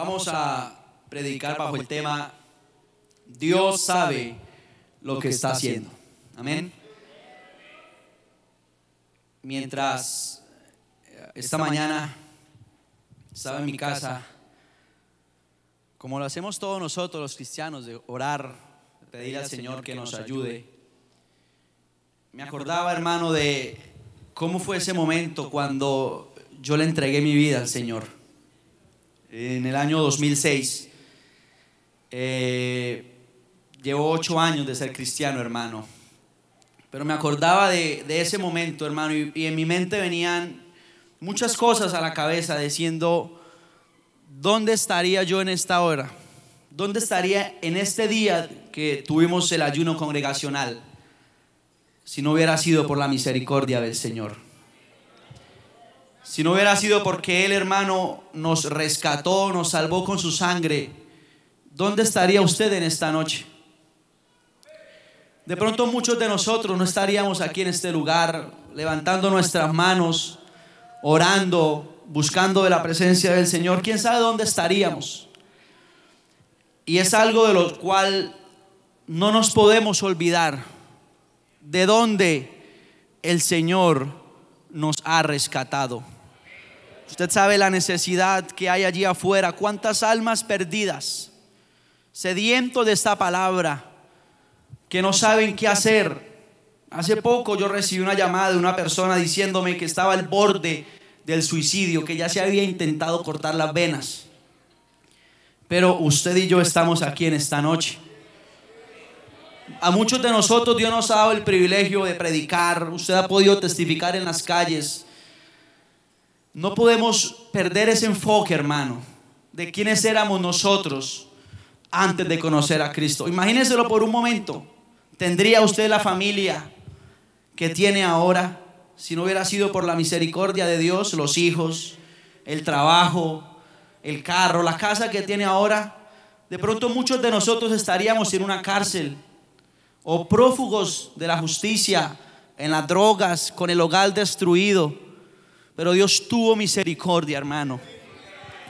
Vamos a predicar bajo el tema Dios sabe lo que está haciendo. Amén. Mientras esta mañana estaba en mi casa, como lo hacemos todos nosotros los cristianos, de orar, de pedir al Señor que nos ayude, me acordaba, hermano, de cómo fue ese momento cuando yo le entregué mi vida al Señor. En el año 2006, llevo 8 años de ser cristiano, hermano. Pero me acordaba de ese momento, hermano, y en mi mente venían muchas cosas a la cabeza diciendo: ¿dónde estaría yo en esta hora? ¿Dónde estaría en este día que tuvimos el ayuno congregacional si no hubiera sido por la misericordia del Señor? Si no hubiera sido porque Él, hermano, nos rescató, nos salvó con su sangre, ¿dónde estaría usted en esta noche? De pronto muchos de nosotros no estaríamos aquí en este lugar, levantando nuestras manos, orando, buscando de la presencia del Señor. ¿Quién sabe dónde estaríamos? Y es algo de lo cual no nos podemos olvidar, de dónde el Señor nos ha rescatado. Usted sabe la necesidad que hay allí afuera, cuántas almas perdidas, sedientos de esta palabra, que no saben qué hacer. Hace poco yo recibí una llamada de una persona diciéndome que estaba al borde del suicidio, que ya se había intentado cortar las venas. Pero usted y yo estamos aquí en esta noche. A muchos de nosotros Dios nos ha dado el privilegio de predicar. Usted ha podido testificar en las calles. No podemos perder ese enfoque, hermano, de quiénes éramos nosotros antes de conocer a Cristo. Imagínenselo por un momento. ¿Tendría usted la familia que tiene ahora si no hubiera sido por la misericordia de Dios? Los hijos, el trabajo, el carro, la casa que tiene ahora. De pronto muchos de nosotros estaríamos en una cárcel, o prófugos de la justicia, en las drogas, con el hogar destruido. Pero Dios tuvo misericordia, hermano.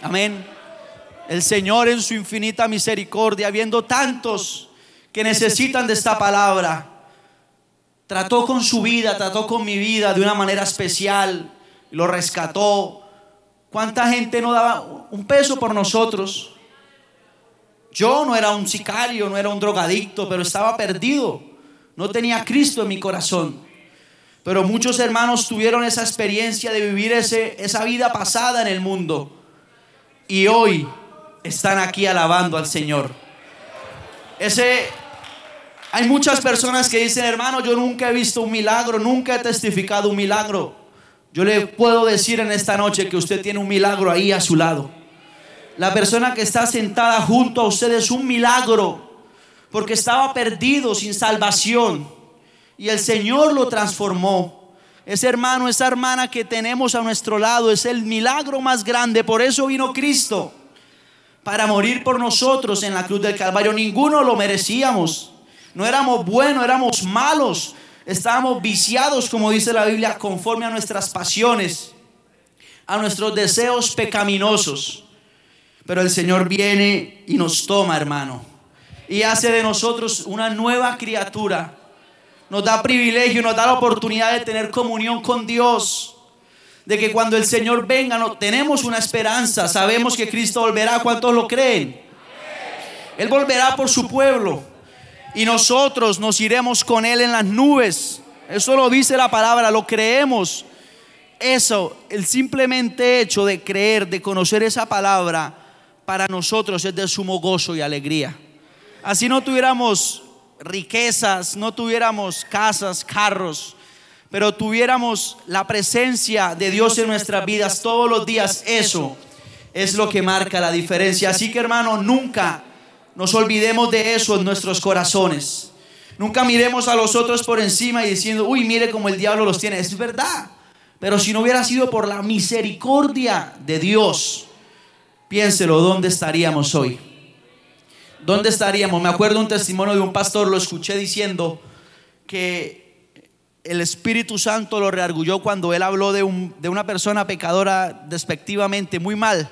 Amén. El Señor, en su infinita misericordia, viendo tantos que necesitan de esta palabra, trató con su vida, trató con mi vida de una manera especial. Lo rescató. ¿Cuánta gente no daba un peso por nosotros? Yo no era un sicario, no era un drogadicto, pero estaba perdido. No tenía a Cristo en mi corazón. Pero muchos hermanos tuvieron esa experiencia de vivir esa vida pasada en el mundo, y hoy están aquí alabando al Señor. Hay muchas personas que dicen: hermano, yo nunca he visto un milagro, nunca he testificado un milagro. Yo le puedo decir en esta noche que usted tiene un milagro ahí a su lado. La persona que está sentada junto a usted es un milagro, porque estaba perdido, sin salvación, y el Señor lo transformó. Ese hermano, esa hermana que tenemos a nuestro lado es el milagro más grande. Por eso vino Cristo, para morir por nosotros en la cruz del Calvario. Ninguno lo merecíamos. No éramos buenos, éramos malos. Estábamos viciados, como dice la Biblia, conforme a nuestras pasiones, a nuestros deseos pecaminosos. Pero el Señor viene y nos toma, hermano, y hace de nosotros una nueva criatura. Nos da privilegio, nos da la oportunidad de tener comunión con Dios. De que cuando el Señor venga, tenemos una esperanza. Sabemos que Cristo volverá. ¿Cuántos lo creen? Él volverá por su pueblo, y nosotros nos iremos con Él en las nubes. Eso lo dice la palabra, lo creemos. Eso, el simplemente hecho de creer, de conocer esa palabra, para nosotros es de sumo gozo y alegría. Así no tuviéramos riquezas, no tuviéramos casas, carros, pero tuviéramos la presencia de Dios en nuestras vidas todos los días. Eso es lo que marca la diferencia. Así que, hermano, nunca nos olvidemos de eso en nuestros corazones. Nunca miremos a los otros por encima y diciendo: uy, mire cómo el diablo los tiene. Es verdad, pero si no hubiera sido por la misericordia de Dios, piénselo, ¿dónde estaríamos hoy? ¿Dónde estaríamos? Me acuerdo un testimonio de un pastor, lo escuché diciendo que el Espíritu Santo lo reargulló cuando él habló de una persona pecadora despectivamente, muy mal.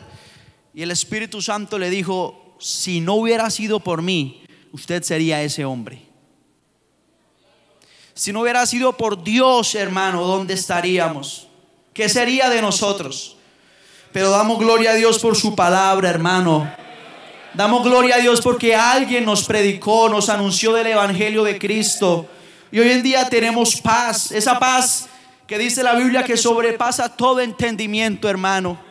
Y el Espíritu Santo le dijo: si no hubiera sido por mí, usted sería ese hombre. Si no hubiera sido por Dios, hermano, ¿dónde estaríamos? ¿Qué sería de nosotros? Pero damos gloria a Dios por su palabra, hermano. Damos gloria a Dios porque alguien nos predicó, nos anunció del evangelio de Cristo. Y hoy en día tenemos paz. Esa paz que dice la Biblia que sobrepasa todo entendimiento, hermano.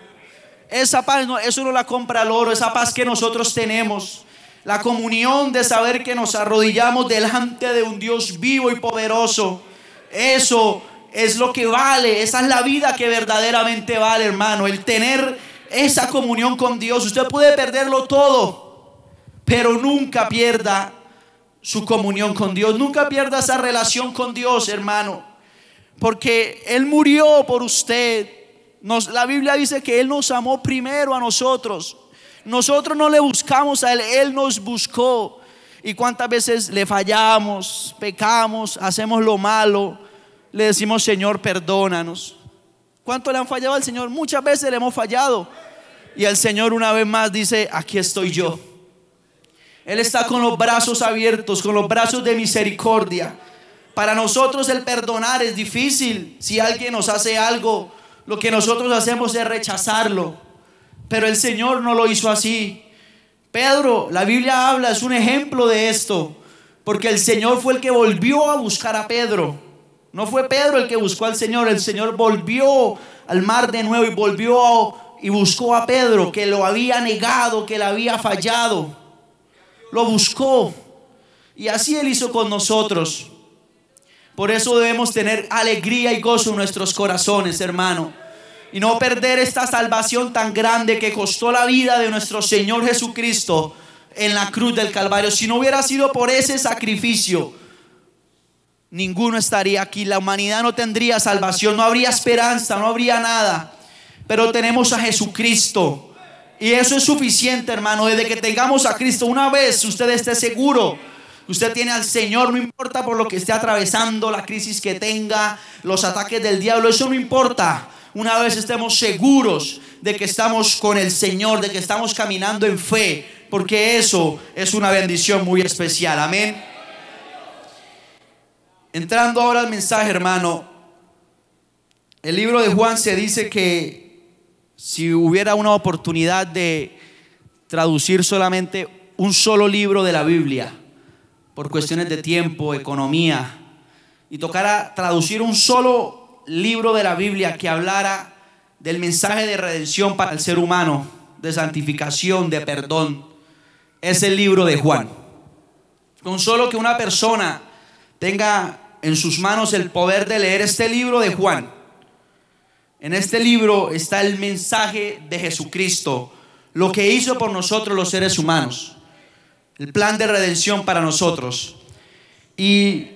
Esa paz, eso no la compra el oro. Esa paz que nosotros tenemos, la comunión de saber que nos arrodillamos delante de un Dios vivo y poderoso, eso es lo que vale. Esa es la vida que verdaderamente vale, hermano. El tener esa comunión con Dios. Usted puede perderlo todo, pero nunca pierda su comunión con Dios. Nunca pierda esa relación con Dios, hermano, porque Él murió por usted. La Biblia dice que Él nos amó primero a nosotros. Nosotros no le buscamos a Él, Él nos buscó. Y cuántas veces le fallamos, pecamos, hacemos lo malo, le decimos: Señor, perdónanos. ¿Cuánto le han fallado al Señor? Muchas veces le hemos fallado. Y el Señor una vez más dice: aquí estoy yo. Él está con los brazos abiertos, con los brazos de misericordia. Para nosotros el perdonar es difícil. Si alguien nos hace algo, lo que nosotros hacemos es rechazarlo. Pero el Señor no lo hizo así. Pedro, la Biblia habla, es un ejemplo de esto, porque el Señor fue el que volvió a buscar a Pedro. No fue Pedro el que buscó al Señor. El Señor volvió al mar de nuevo y volvió y buscó a Pedro, que lo había negado, que le había fallado. Lo buscó. Y así Él hizo con nosotros. Por eso debemos tener alegría y gozo en nuestros corazones, hermano, y no perder esta salvación tan grande que costó la vida de nuestro Señor Jesucristo en la cruz del Calvario. Si no hubiera sido por ese sacrificio, ninguno estaría aquí. La humanidad no tendría salvación, no habría esperanza, no habría nada. Pero tenemos a Jesucristo, y eso es suficiente, hermano. Desde que tengamos a Cristo, una vez usted esté seguro, usted tiene al Señor, no importa por lo que esté atravesando, la crisis que tenga, los ataques del diablo, eso no importa. Una vez estemos seguros de que estamos con el Señor, de que estamos caminando en fe, porque eso es una bendición muy especial. Amén. Entrando ahora al mensaje, hermano, el libro de Juan se dice que si hubiera una oportunidad de traducir solamente un solo libro de la Biblia, por cuestiones de tiempo, economía, y tocara traducir un solo libro de la Biblia que hablara del mensaje de redención para el ser humano, de santificación, de perdón, es el libro de Juan. Con solo que una persona tenga en sus manos el poder de leer este libro de Juan, en este libro está el mensaje de Jesucristo, lo que hizo por nosotros los seres humanos, el plan de redención para nosotros. Y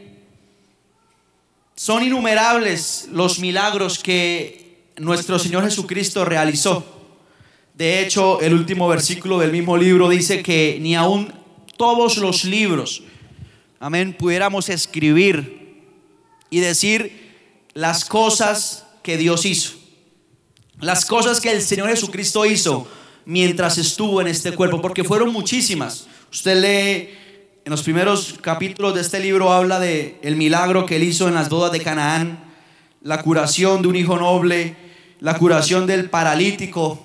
son innumerables los milagros que nuestro Señor Jesucristo realizó. De hecho, el último versículo del mismo libro dice que ni aún todos los libros, amén, pudiéramos escribir y decir las cosas que Dios hizo, las cosas que el Señor Jesucristo hizo mientras estuvo en este cuerpo, porque fueron muchísimas. Usted lee en los primeros capítulos de este libro, habla de el milagro que Él hizo en las bodas de Canaán, la curación de un hijo noble, la curación del paralítico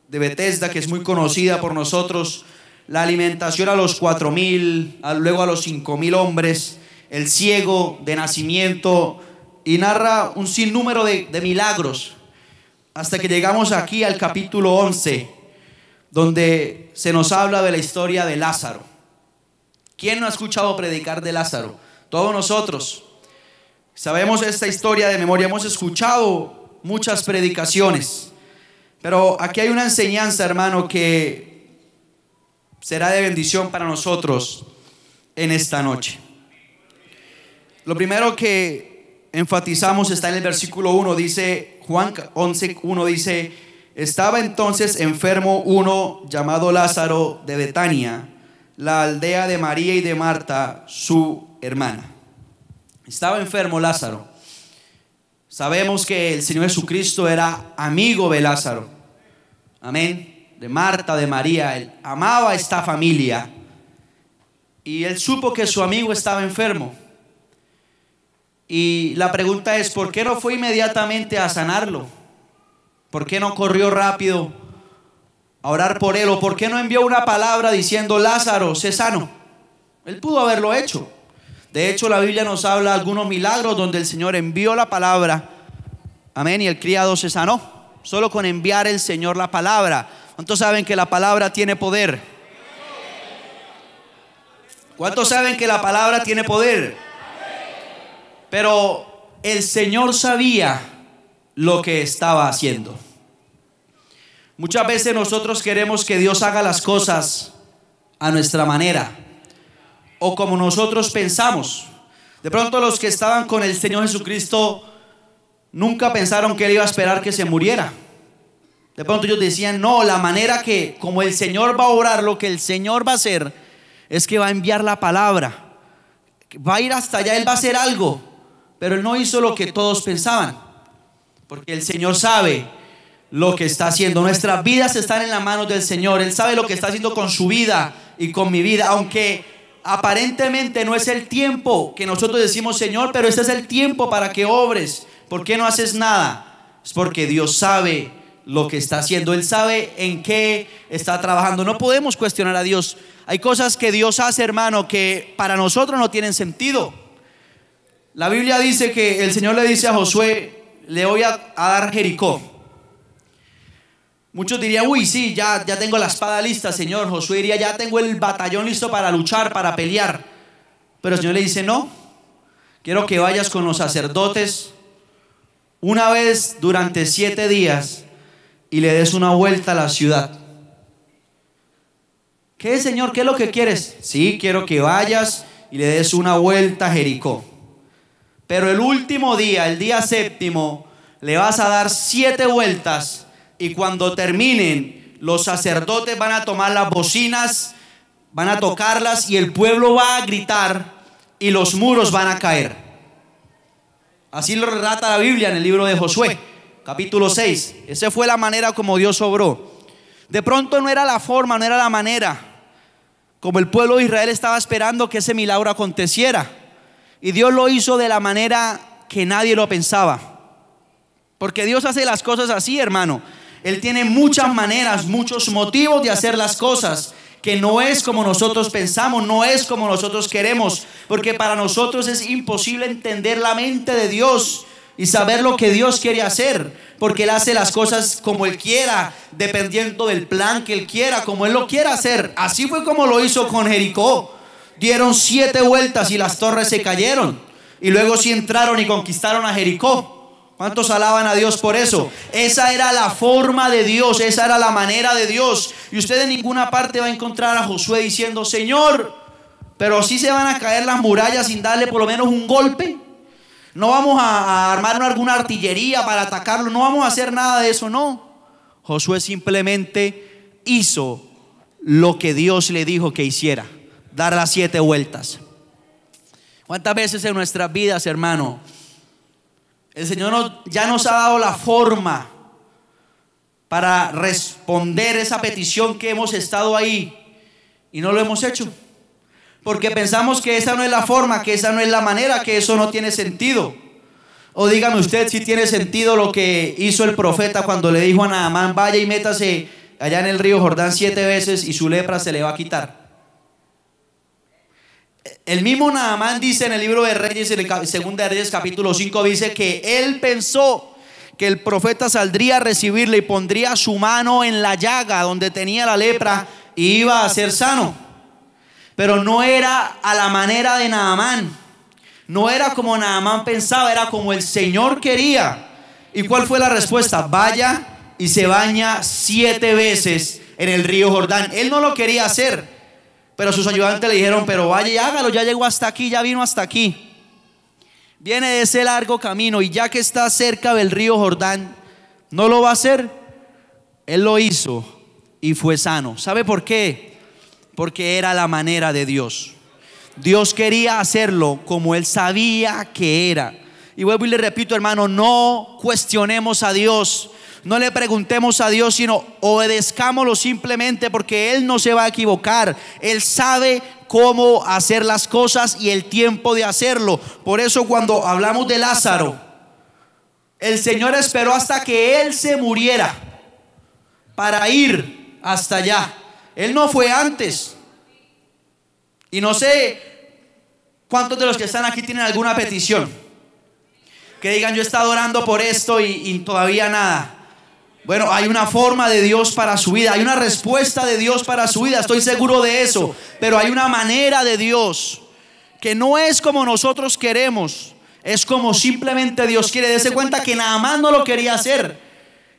de Betesda, que es muy conocida por nosotros, la alimentación a los 4,000, luego a los 5,000 hombres, el ciego de nacimiento, y narra un sinnúmero de milagros, hasta que llegamos aquí al capítulo 11, donde se nos habla de la historia de Lázaro. ¿Quién no ha escuchado predicar de Lázaro? Todos nosotros sabemos esta historia de memoria, hemos escuchado muchas predicaciones, pero aquí hay una enseñanza, hermano, que será de bendición para nosotros en esta noche. Lo primero que enfatizamos está en el versículo 1, dice Juan 11:1, dice: estaba entonces enfermo uno llamado Lázaro de Betania, la aldea de María y de Marta, su hermana. Estaba enfermo Lázaro. Sabemos que el Señor Jesucristo era amigo de Lázaro. Amén. de Marta, de María. Él amaba a esta familia y él supo que su amigo estaba enfermo. Y la pregunta es, ¿por qué no fue inmediatamente a sanarlo? ¿Por qué no corrió rápido a orar por él? ¿O por qué no envió una palabra diciendo, Lázaro, sé sano? Él pudo haberlo hecho. De hecho, la Biblia nos habla de algunos milagros donde el Señor envió la palabra, amén, y el criado se sanó. Solo con enviar el Señor la palabra. ¿Cuántos saben que la palabra tiene poder? ¿Cuántos saben que la palabra tiene poder? Pero el Señor sabía lo que estaba haciendo. Muchas veces nosotros queremos que Dios haga las cosas a nuestra manera o como nosotros pensamos. De pronto los que estaban con el Señor Jesucristo nunca pensaron que Él iba a esperar que se muriera. De pronto ellos decían, no, la manera que como el Señor va a obrar, lo que el Señor va a hacer es que va a enviar la palabra, va a ir hasta allá, Él va a hacer algo. Pero Él no hizo lo que todos pensaban, porque el Señor sabe lo que está haciendo. Nuestras vidas están en las manos del Señor. Él sabe lo que está haciendo con su vida y con mi vida, aunque aparentemente no es el tiempo que nosotros decimos, Señor, pero este es el tiempo para que obres. ¿Por qué no haces nada? Es porque Dios sabe lo que está haciendo. Él sabe en qué está trabajando. No podemos cuestionar a Dios. Hay cosas que Dios hace, hermano, que para nosotros no tienen sentido. La Biblia dice que el Señor le dice a Josué, le voy a dar Jericó. Muchos dirían, uy, sí, ya tengo la espada lista, Señor. Josué diría, ya tengo el batallón listo para luchar, para pelear. Pero el Señor le dice, no, quiero que vayas con los sacerdotes una vez durante 7 días y le des una vuelta a la ciudad. ¿Qué, Señor? ¿Qué es lo que quieres? Sí, quiero que vayas y le des una vuelta a Jericó. Pero el último día, el día 7º, le vas a dar 7 vueltas y cuando terminen, los sacerdotes van a tomar las bocinas, van a tocarlas y el pueblo va a gritar y los muros van a caer. Así lo relata la Biblia en el libro de Josué, capítulo 6. Esa fue la manera como Dios obró. De pronto no era la forma, no era la manera como el pueblo de Israel estaba esperando que ese milagro aconteciera. Y Dios lo hizo de la manera que nadie lo pensaba. Porque Dios hace las cosas así, hermano. Él tiene muchas maneras, muchos motivos de hacer las cosas, que no es como nosotros pensamos, no es como nosotros queremos. Porque para nosotros es imposible entender la mente de Dios y saber lo que Dios quiere hacer. Porque Él hace las cosas como Él quiera, dependiendo del plan que Él quiera, como Él lo quiera hacer. Así fue como lo hizo con Jericó. Dieron 7 vueltas y las torres se cayeron. Y luego sí entraron y conquistaron a Jericó. ¿Cuántos alaban a Dios por eso? Esa era la forma de Dios, esa era la manera de Dios. Y usted en ninguna parte va a encontrar a Josué diciendo, Señor, pero sí se van a caer las murallas sin darle por lo menos un golpe. No vamos a armar alguna artillería para atacarlo, no vamos a hacer nada de eso, no. Josué simplemente hizo lo que Dios le dijo que hiciera. Dar las 7 vueltas. ¿Cuántas veces en nuestras vidas, hermano, el Señor ya nos ha dado la forma para responder esa petición que hemos estado ahí y no lo hemos hecho? Porque pensamos que esa no es la forma, que esa no es la manera, que eso no tiene sentido. O dígame usted si tiene sentido lo que hizo el profeta cuando le dijo a Naamán, vaya y métase allá en el río Jordán 7 veces y su lepra se le va a quitar. El mismo Naamán dice en el libro de Reyes, en el 2 de Reyes capítulo 5, dice que él pensó que el profeta saldría a recibirle y pondría su mano en la llaga donde tenía la lepra y iba a ser sano. Pero no era a la manera de Naamán, no era como Naamán pensaba, era como el Señor quería. ¿Y cuál fue la respuesta? Vaya y se baña 7 veces en el río Jordán. Él no lo quería hacer, pero sus ayudantes le dijeron, pero vaya y hágalo, ya llegó hasta aquí, ya vino hasta aquí. Viene de ese largo camino y ya que está cerca del río Jordán, ¿no lo va a hacer? Él lo hizo y fue sano. ¿Sabe por qué? Porque era la manera de Dios. Dios quería hacerlo como Él sabía que era. Y vuelvo y le repito, hermano, no cuestionemos a Dios. No le preguntemos a Dios, sino obedezcámoslo simplemente, porque Él no se va a equivocar. Él sabe cómo hacer las cosas y el tiempo de hacerlo. Por eso cuando hablamos de Lázaro, el Señor esperó hasta que él se muriera para ir hasta allá. Él no fue antes. Y no sé cuántos de los que están aquí tienen alguna petición, que digan: yo he estado orando por esto y todavía nada. Bueno, hay una forma de Dios para su vida, hay una respuesta de Dios para su vida, estoy seguro de eso. Pero hay una manera de Dios que no es como nosotros queremos, es como simplemente Dios quiere. Dese cuenta que nada más no lo quería hacer.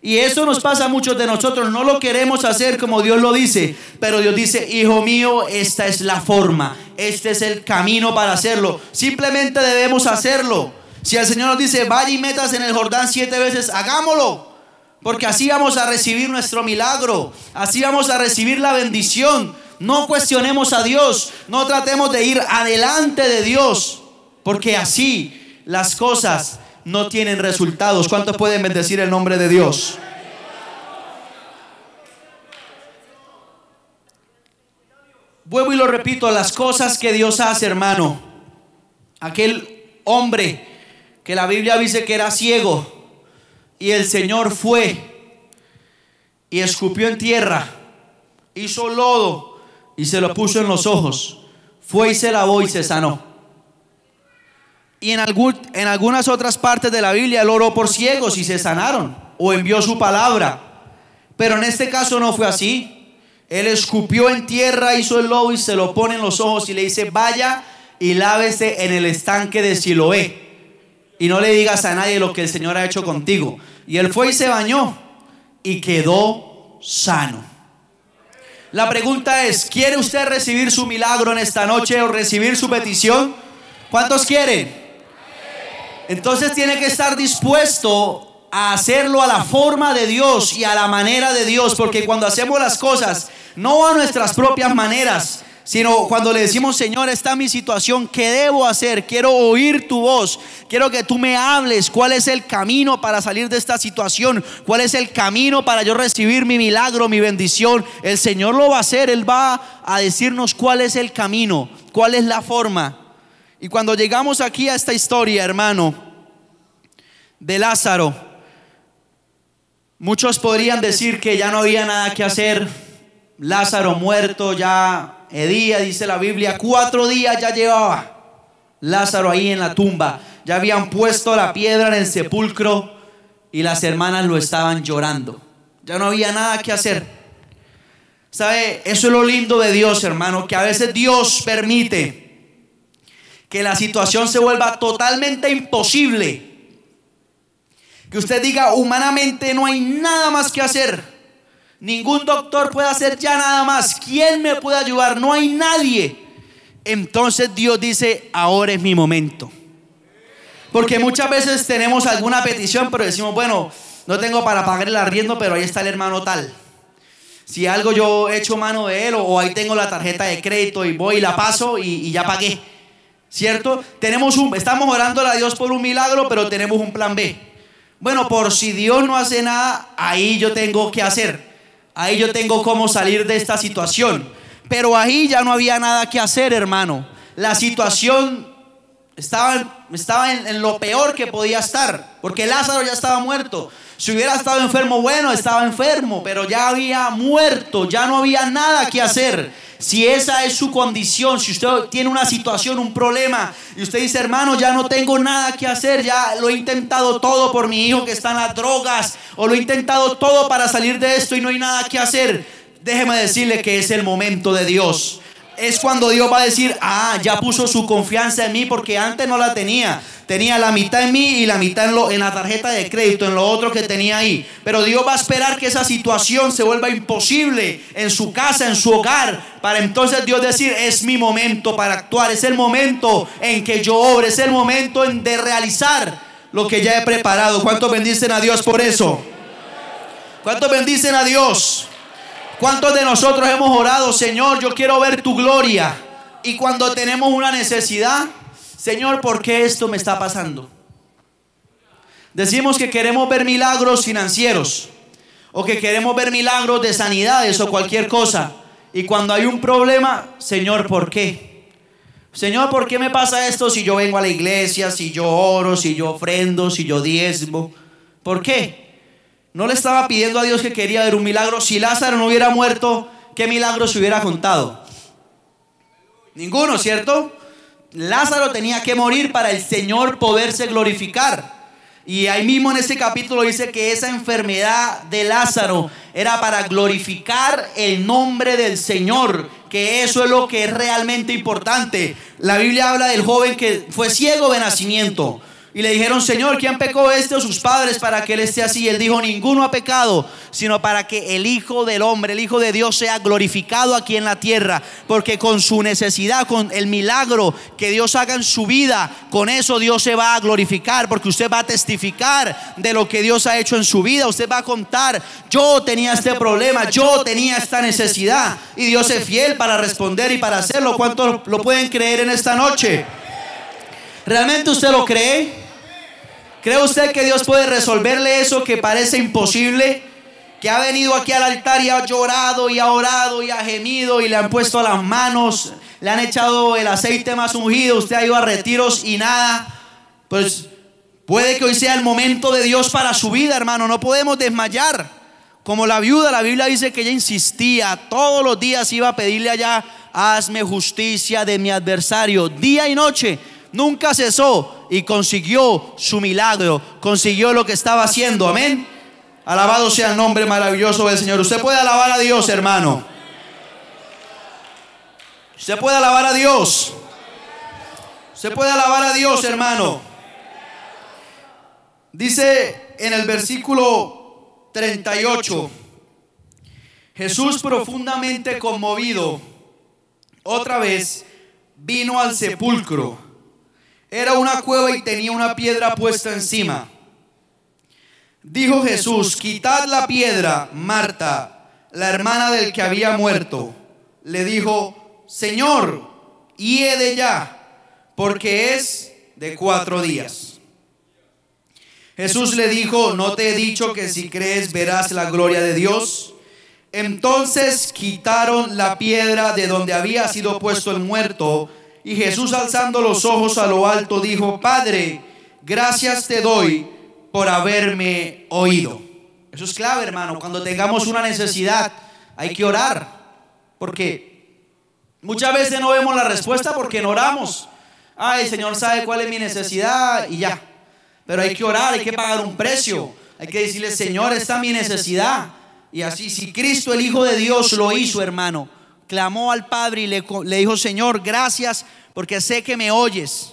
Y eso nos pasa a muchos de nosotros, no lo queremos hacer como Dios lo dice. Pero Dios dice: hijo mío, esta es la forma, este es el camino para hacerlo. Simplemente debemos hacerlo. Si el Señor nos dice: vaya y métase en el Jordán 7 veces, hagámoslo. Porque así vamos a recibir nuestro milagro, así vamos a recibir la bendición. No cuestionemos a Dios, no tratemos de ir adelante de Dios, porque así las cosas no tienen resultados. ¿Cuántos pueden bendecir el nombre de Dios? Vuelvo y lo repito, las cosas que Dios hace, hermano. Aquel hombre que la Biblia dice que era ciego, y el Señor fue y escupió en tierra, hizo lodo y se lo puso en los ojos, fue y se lavó y se sanó. Y en algunas otras partes de la Biblia Él oró por ciegos y se sanaron, o envió su palabra. Pero en este caso no fue así. Él escupió en tierra, hizo el lodo y se lo pone en los ojos y le dice: vaya y lávese en el estanque de Siloé, y no le digas a nadie lo que el Señor ha hecho contigo. Y él fue y se bañó y quedó sano. La pregunta es: ¿quiere usted recibir su milagro en esta noche o recibir su petición? ¿Cuántos quieren? Entonces tiene que estar dispuesto a hacerlo a la forma de Dios y a la manera de Dios. Porque cuando hacemos las cosas no a nuestras propias maneras, sino cuando le decimos: Señor, esta es mi situación, ¿qué debo hacer? Quiero oír tu voz, quiero que tú me hables. ¿Cuál es el camino para salir de esta situación? ¿Cuál es el camino para yo recibir mi milagro, mi bendición? El Señor lo va a hacer. Él va a decirnos cuál es el camino, cuál es la forma. Y cuando llegamos aquí a esta historia, hermano, de Lázaro, muchos podrían decir que ya no había nada que hacer. Lázaro muerto, ya Edía, dice la Biblia, 4 días ya llevaba Lázaro ahí en la tumba. Ya habían puesto la piedra en el sepulcro y las hermanas lo estaban llorando. Ya no había nada que hacer. ¿Sabe? Eso es lo lindo de Dios, hermano, que a veces Dios permite que la situación se vuelva totalmente imposible. Que usted diga: humanamente no hay nada más que hacer. Ningún doctor puede hacer ya nada más. ¿Quién me puede ayudar? No hay nadie. Entonces Dios dice: ahora es mi momento. Porque muchas veces tenemos alguna petición, pero decimos: bueno, no tengo para pagar el arriendo, pero ahí está el hermano tal. Si algo yo he hecho mano de él, o ahí tengo la tarjeta de crédito y voy y la paso y ya pagué. ¿Cierto? Estamos orando a Dios por un milagro, pero tenemos un plan B. Bueno, por si Dios no hace nada, ahí yo tengo que hacer. Ahí yo tengo cómo salir de esta situación. Pero ahí ya no había nada que hacer, hermano. La situación estaba en lo peor que podía estar, porque Lázaro ya estaba muerto. Si hubiera estado enfermo, bueno, estaba enfermo, pero ya había muerto, ya no había nada que hacer. Si esa es su condición, si usted tiene una situación, un problema, y usted dice: hermano, ya no tengo nada que hacer, ya lo he intentado todo por mi hijo que está en las drogas, o lo he intentado todo para salir de esto y no hay nada que hacer, déjeme decirle que es el momento de Dios. Es cuando Dios va a decir: ah, ya puso su confianza en mí, porque antes no la tenía. Tenía la mitad en mí y la mitad en la tarjeta de crédito, en lo otro que tenía ahí. Pero Dios va a esperar que esa situación se vuelva imposible en su casa, en su hogar, para entonces Dios decir: es mi momento para actuar. Es el momento en que yo obre, es el momento de realizar lo que ya he preparado. ¿Cuántos bendicen a Dios por eso? ¿Cuántos bendicen a Dios? ¿Cuántos de nosotros hemos orado: Señor, yo quiero ver tu gloria? Y cuando tenemos una necesidad: Señor, ¿por qué esto me está pasando? Decimos que queremos ver milagros financieros o que queremos ver milagros de sanidades o cualquier cosa. Y cuando hay un problema, Señor, ¿por qué? Señor, ¿por qué me pasa esto si yo vengo a la iglesia, si yo oro, si yo ofrendo, si yo diezmo? ¿Por qué? No le estaba pidiendo a Dios que quería ver un milagro. Si Lázaro no hubiera muerto, ¿qué milagro se hubiera contado? Ninguno, ¿cierto? Lázaro tenía que morir para el Señor poderse glorificar. Y ahí mismo en ese capítulo dice que esa enfermedad de Lázaro era para glorificar el nombre del Señor, que eso es lo que es realmente importante. La Biblia habla del joven que fue ciego de nacimiento. Y le dijeron, Señor, ¿quién pecó, este o sus padres, para que él esté así? Y él dijo, ninguno ha pecado, sino para que el Hijo del Hombre, el Hijo de Dios, sea glorificado aquí en la tierra. Porque con su necesidad, con el milagro que Dios haga en su vida, con eso Dios se va a glorificar. Porque usted va a testificar de lo que Dios ha hecho en su vida. Usted va a contar, yo tenía este problema, yo tenía esta necesidad. Y Dios es fiel para responder y para hacerlo. ¿Cuántos lo pueden creer en esta noche? ¿Realmente usted lo cree? ¿Cree usted que Dios puede resolverle eso que parece imposible? Que ha venido aquí al altar y ha llorado y ha orado y ha gemido y le han puesto las manos, le han echado el aceite más ungido, usted ha ido a retiros y nada. Pues puede que hoy sea el momento de Dios para su vida, hermano. No podemos desmayar. Como la viuda, la Biblia dice que ella insistía, todos los días iba a pedirle allá, hazme justicia de mi adversario, día y noche. Nunca cesó y consiguió su milagro, consiguió lo que estaba haciendo. Amén. Alabado sea el nombre maravilloso del Señor. Usted puede alabar a Dios, hermano. Usted puede alabar a Dios. Usted puede alabar a Dios, hermano. Dice en el versículo 38, Jesús, profundamente conmovido, otra vez vino al sepulcro. Era una cueva y tenía una piedra puesta encima. Dijo Jesús, quitad la piedra. Marta, la hermana del que había muerto, le dijo, Señor, hiede ya, porque es de 4 días. Jesús le dijo, ¿no te he dicho que si crees verás la gloria de Dios? Entonces quitaron la piedra de donde había sido puesto el muerto. Y Jesús, alzando los ojos a lo alto, dijo, Padre, gracias te doy por haberme oído. Eso es clave, hermano. Cuando tengamos una necesidad, hay que orar. Porque muchas veces no vemos la respuesta porque no oramos. Ay, el Señor sabe cuál es mi necesidad y ya. Pero hay que orar, hay que pagar un precio. Hay que decirle, Señor, esta es mi necesidad. Y así, si Cristo, el Hijo de Dios, lo hizo, hermano, clamó al Padre y le dijo, Señor, gracias porque sé que me oyes.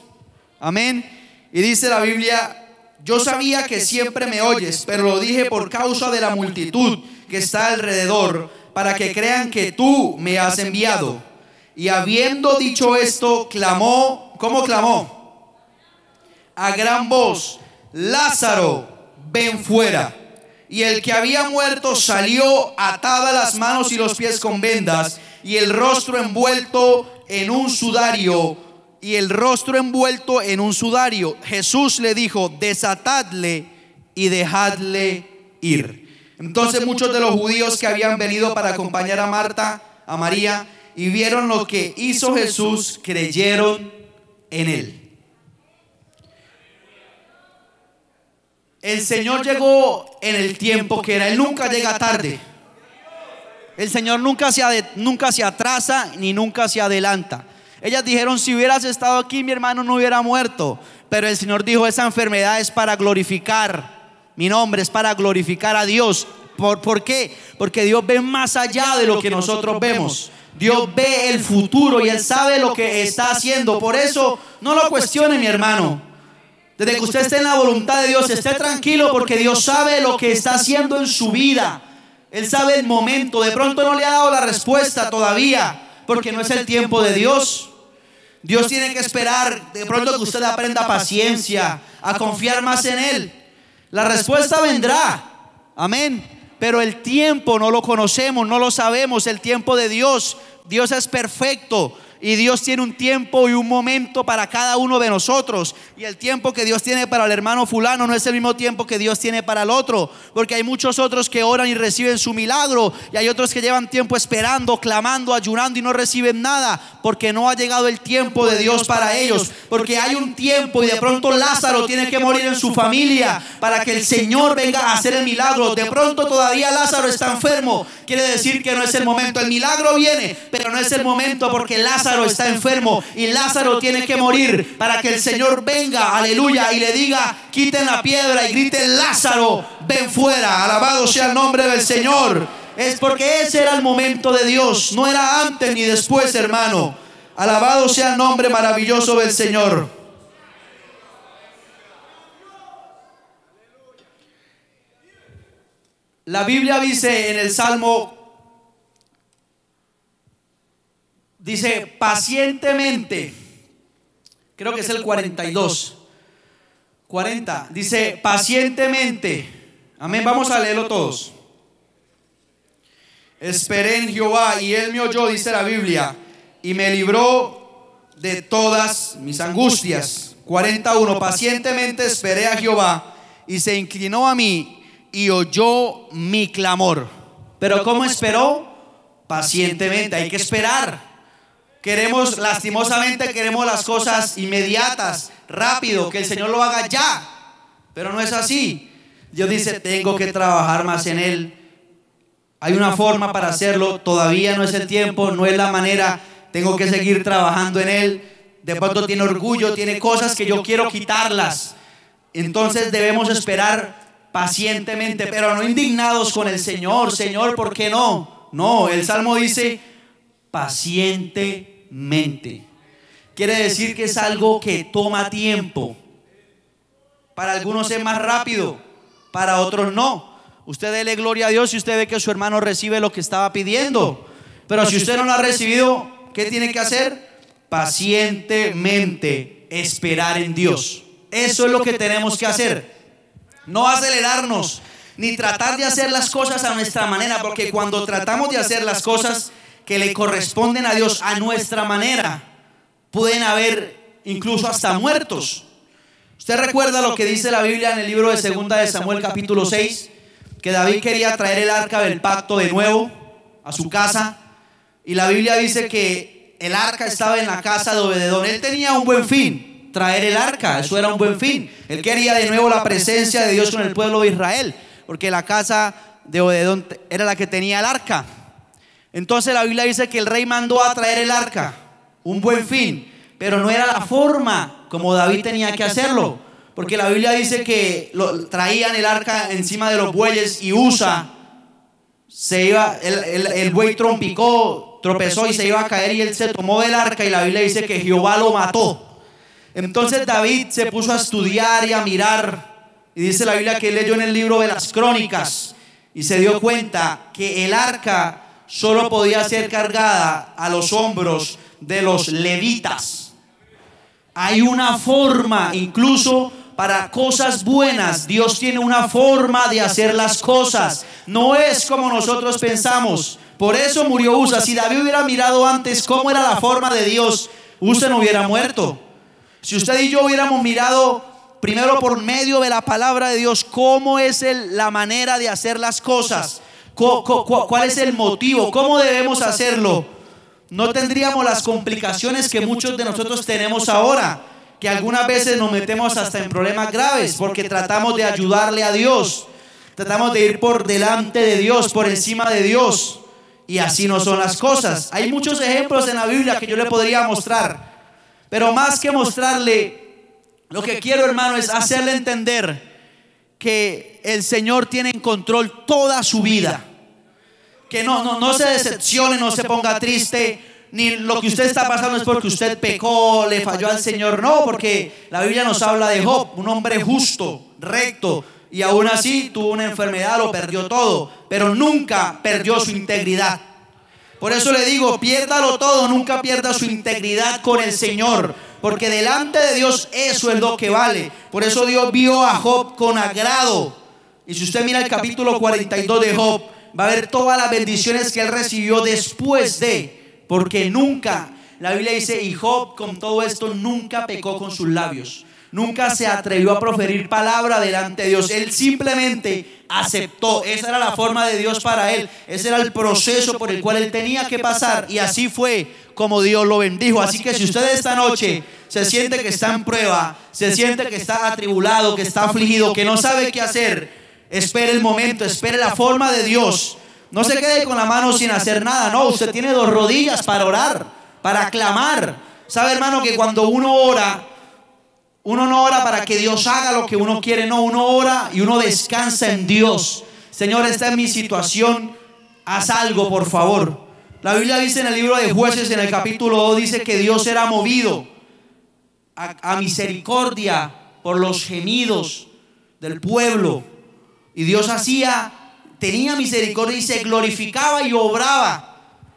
Amén. Y dice la Biblia, yo sabía que siempre me oyes, pero lo dije por causa de la multitud que está alrededor, para que crean que tú me has enviado. Y habiendo dicho esto, clamó. ¿Cómo clamó? A gran voz, Lázaro, ven fuera. Y el que había muerto salió, atadas las manos y los pies con vendas, y el rostro envuelto en un sudario. Jesús le dijo, desatadle y dejadle ir. Entonces muchos de los judíos que habían venido para acompañar a Marta, a María, y vieron lo que hizo Jesús, creyeron en él. El Señor llegó en el tiempo que era. Él nunca llega tarde. El Señor nunca se atrasa ni nunca se adelanta. Ellas dijeron, si hubieras estado aquí, mi hermano no hubiera muerto. Pero el Señor dijo, esa enfermedad es para glorificar mi nombre, es para glorificar a Dios. ¿Por qué? Porque Dios ve más allá de lo que nosotros vemos. Dios ve el futuro y Él sabe lo que está haciendo. Por eso no lo cuestione, mi hermano. Desde que usted esté en la voluntad de Dios, esté tranquilo, porque Dios sabe lo que está haciendo en su vida. Él sabe el momento. De pronto no le ha dado la respuesta todavía, porque no es el tiempo de Dios. Dios tiene que esperar. De pronto que usted aprenda paciencia, a confiar más en Él. La respuesta vendrá. Amén. Pero el tiempo no lo conocemos, no lo sabemos. El tiempo de Dios. Dios es perfecto. Y Dios tiene un tiempo y un momento para cada uno de nosotros. Y el tiempo que Dios tiene para el hermano fulano no es el mismo tiempo que Dios tiene para el otro. Porque hay muchos otros que oran y reciben su milagro. Y hay otros que llevan tiempo esperando, clamando, ayunando y no reciben nada. Porque no ha llegado el tiempo de Dios para ellos. Porque hay un tiempo y de pronto Lázaro tiene que morir en su familia para que el Señor venga a hacer el milagro. De pronto todavía Lázaro está enfermo. Quiere decir que no es el momento. El milagro viene, pero no es el momento porque Lázaro está enfermo y Lázaro tiene que morir para que el Señor venga, aleluya, y le diga: quiten la piedra y griten: Lázaro, ven fuera. Alabado sea el nombre del Señor. Es porque ese era el momento de Dios, no era antes ni después, hermano. Alabado sea el nombre maravilloso del Señor. La Biblia dice en el Salmo, dice pacientemente, creo que es el 42, 40, dice pacientemente, amén, vamos a leerlo todos. Esperé en Jehová y Él me oyó, dice la Biblia, y me libró de todas mis angustias. 41, pacientemente esperé a Jehová y se inclinó a mí y oyó mi clamor. Pero ¿cómo esperó? Pacientemente, hay que esperar. Lastimosamente queremos las cosas inmediatas, rápido, que el Señor lo haga ya, pero no es así. Dios dice: tengo que trabajar más en Él. Hay una forma para hacerlo, todavía no es el tiempo, no es la manera, tengo que seguir trabajando en Él. De pronto tiene orgullo, tiene cosas que yo quiero quitarlas. Entonces debemos esperar pacientemente, pero no indignados con el Señor. Señor, ¿por qué no? No, el Salmo dice pacientemente. Quiere decir que es algo que toma tiempo. Para algunos es más rápido, para otros no. Usted dele gloria a Dios si usted ve que su hermano recibe lo que estaba pidiendo. Pero si usted no lo ha recibido, ¿qué tiene que hacer? Pacientemente esperar en Dios. Eso es lo que tenemos que hacer. No acelerarnos, ni tratar de hacer las cosas a nuestra manera, porque cuando tratamos de hacer las cosas que le corresponden a Dios a nuestra manera, pueden haber incluso hasta muertos. Usted recuerda lo que dice la Biblia en el libro de 2 de Samuel capítulo 6, que David quería traer el arca del pacto de nuevo a su casa, y la Biblia dice que el arca estaba en la casa de Obededón. Él tenía un buen fin, traer el arca, eso era un buen fin. Él quería de nuevo la presencia de Dios con el pueblo de Israel, porque la casa de Obededón era la que tenía el arca. Entonces la Biblia dice que el rey mandó a traer el arca, un buen fin, pero no era la forma como David tenía que hacerlo, porque la Biblia dice que traían el arca encima de los bueyes y Usa se iba, el buey trompicó, tropezó y se iba a caer y él se tomó del arca, y la Biblia dice que Jehová lo mató. Entonces David se puso a estudiar y a mirar, y dice la Biblia que él leyó en el libro de las Crónicas y se dio cuenta que el arca solo podía ser cargada a los hombros de los levitas. Hay una forma, incluso para cosas buenas, Dios tiene una forma de hacer las cosas. No es como nosotros pensamos. Por eso murió Usa. Si David hubiera mirado antes cómo era la forma de Dios, Usa no hubiera muerto. Si usted y yo hubiéramos mirado primero por medio de la palabra de Dios cómo es la manera de hacer las cosas, cuál es el motivo, cómo debemos hacerlo, no tendríamos las complicaciones que muchos de nosotros tenemos ahora, que algunas veces nos metemos hasta en problemas graves porque tratamos de ayudarle a Dios, tratamos de ir por delante de Dios, por encima de Dios, y así no son las cosas. Hay muchos ejemplos en la Biblia que yo le podría mostrar, pero más que mostrarle, lo que quiero, hermano, es hacerle entender que el Señor tiene en control toda su vida. Que no se decepcione, no se ponga triste, ni lo que usted está pasando es porque usted pecó, le falló al Señor. No, porque la Biblia nos habla de Job, un hombre justo, recto, y aún así tuvo una enfermedad, lo perdió todo, pero nunca perdió su integridad. Por eso le digo, piérdalo todo, nunca pierda su integridad con el Señor, porque delante de Dios eso es lo que vale. Por eso Dios vio a Job con agrado. Y si usted mira el capítulo 42 de Job, va a ver todas las bendiciones que él recibió después de, porque nunca La Biblia dice, y Job con todo esto nunca pecó con sus labios. Nunca se atrevió a proferir palabra delante de Dios. Él simplemente aceptó. Esa era la forma de Dios para él. Ese era el proceso por el cual él tenía que pasar. Y así fue como Dios lo bendijo. Así que si usted esta noche se siente que está en prueba, se siente que está atribulado, que está afligido, que no sabe qué hacer, espere el momento, espere la forma de Dios. No se quede con la mano sin hacer nada. No, usted tiene 2 rodillas para orar, para clamar. Sabe, hermano, que cuando uno ora, uno no ora para que Dios haga lo que uno quiere. No, uno ora y uno descansa en Dios. Señor, esta es mi situación, haz algo, por favor. La Biblia dice en el libro de Jueces, en el capítulo 2, dice que Dios era movido a misericordia por los gemidos del pueblo. Y Dios tenía misericordia y se glorificaba y obraba.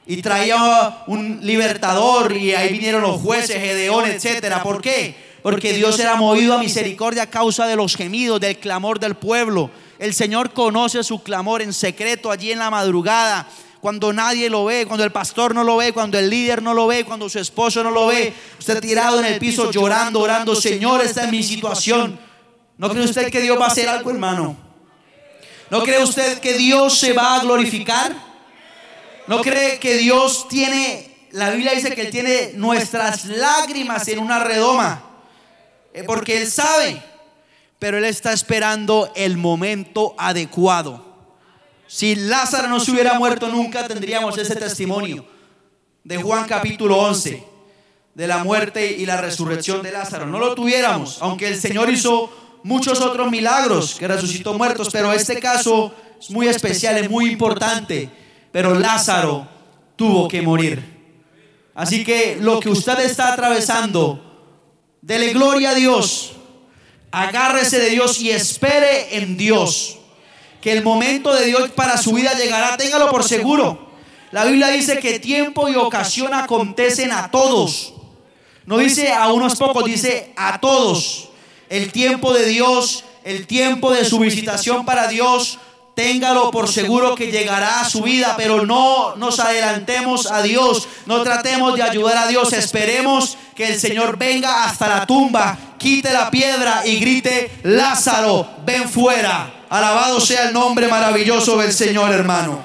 Y traía un libertador, y ahí vinieron los jueces, Gedeón, etcétera. ¿Por qué? Porque Dios era movido a misericordia a causa de los gemidos, del clamor del pueblo. El Señor conoce su clamor en secreto, allí en la madrugada, cuando nadie lo ve, cuando el pastor no lo ve, cuando el líder no lo ve, cuando su esposo no lo ve. Usted tirado en el piso llorando, orando, Señor, esta es mi situación. ¿No cree usted que Dios va a hacer algo, hermano? ¿No cree usted que Dios se va a glorificar? ¿No cree que Dios tiene, la Biblia dice que Él tiene nuestras lágrimas en una redoma? Porque Él sabe, pero Él está esperando el momento adecuado. Si Lázaro no se hubiera muerto, nunca tendríamos ese testimonio de Juan capítulo 11, de la muerte y la resurrección de Lázaro. No lo tuviéramos, aunque el Señor hizo muchos otros milagros, que resucitó muertos, pero este caso es muy especial, es muy importante. Pero Lázaro tuvo que morir. Así que lo que usted está atravesando, dele gloria a Dios, agárrese de Dios y espere en Dios, que el momento de Dios para su vida llegará. Téngalo por seguro. La Biblia dice que tiempo y ocasión acontecen a todos. No dice a unos pocos, dice a todos. El tiempo de Dios, el tiempo de su visitación para Dios, téngalo por seguro que llegará a su vida. Pero no nos adelantemos a Dios, no tratemos de ayudar a Dios. Esperemos que el Señor venga hasta la tumba, quite la piedra y grite: Lázaro, ven fuera. Alabado sea el nombre maravilloso del Señor, hermano.